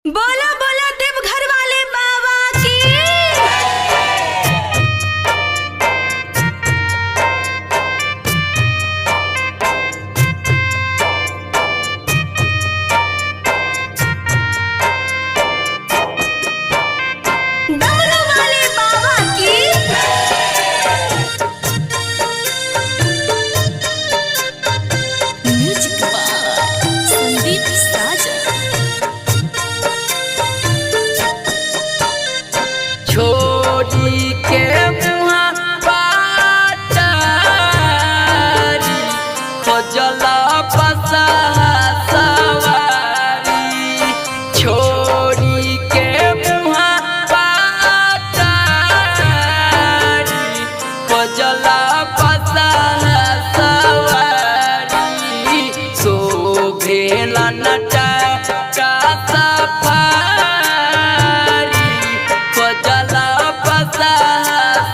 बोलो बोलो देवघर वाले बाबा की। डमरू वाले बाबा की। म्यूजिक बाय संदीप साजन। छोड़ी के मुहा पाटारी खोजला पसा सवारी। छोड़ी के मुहा पाटारी खोजला पसा सवारी। शोभेला नटा का सफारी खोजला पसा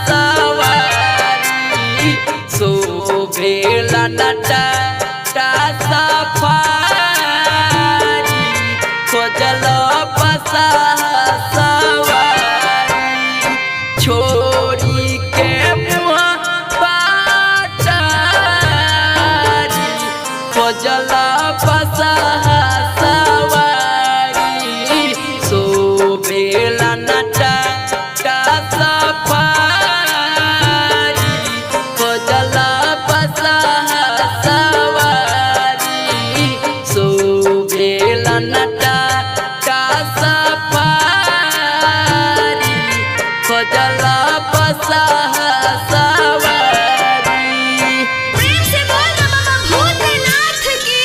सवारी। शोभेला नटा का सफारी खोजला पसा सवारी। छोड़ी के मुहा पाटारी खोजला पसा सवारी। शोभेला नटा का सफारी खोजला पसा सवारी। शोभेला नटा का सफारी खोजला पसा सवारी। प्रेम से बोल दो बाबा भूतनाथ की।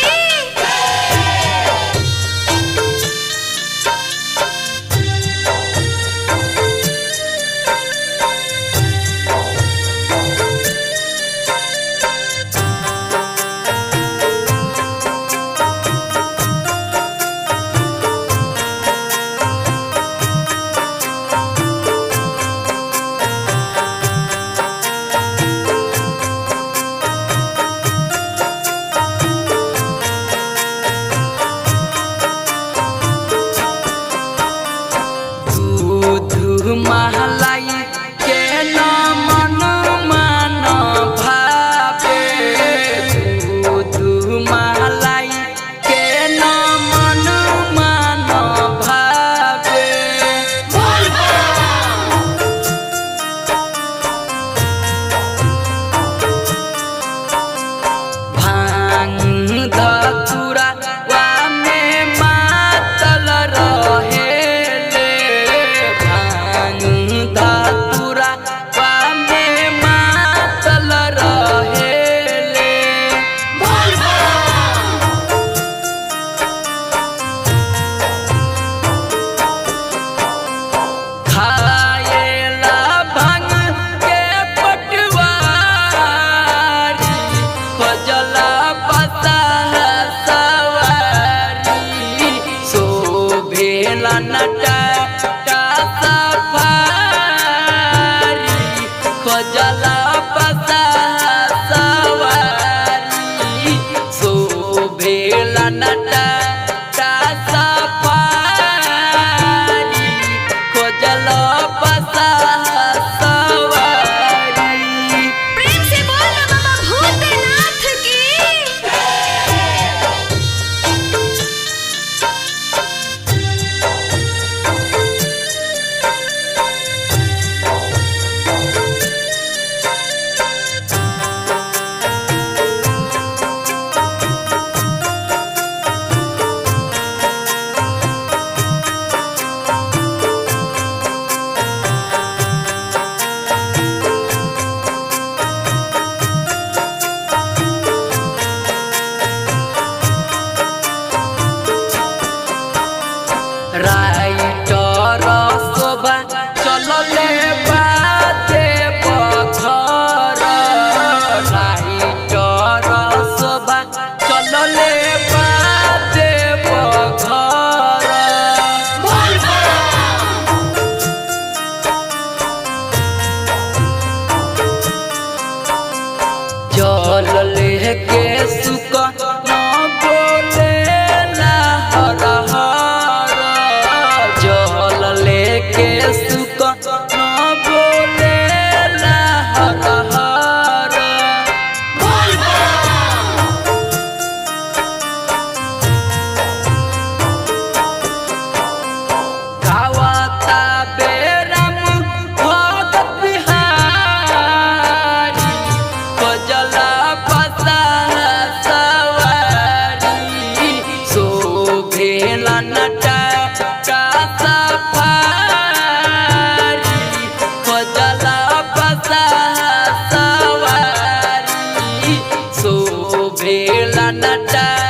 दूध महलाई के न मन मान भावे। दूध महलाई के न मन मान भावे। भांग धतुरा वामे मातल रहेले। भांग धतुरा वामे मातल रहेले। खाएला भांग के पटवारी खोजला पसा सवारी। शोभेला नटा का सफारी खोजला पसा सवारी। शोभेला नटा का सफारी खोजला पसा सवारी। प्रेम से बोल दो बाबा भूतनाथ की। राइटर शोभा चलले बाते पथर। राइटर शोभा चलले बाते पथर। जल लेके सुक न बोले हर हर। राजा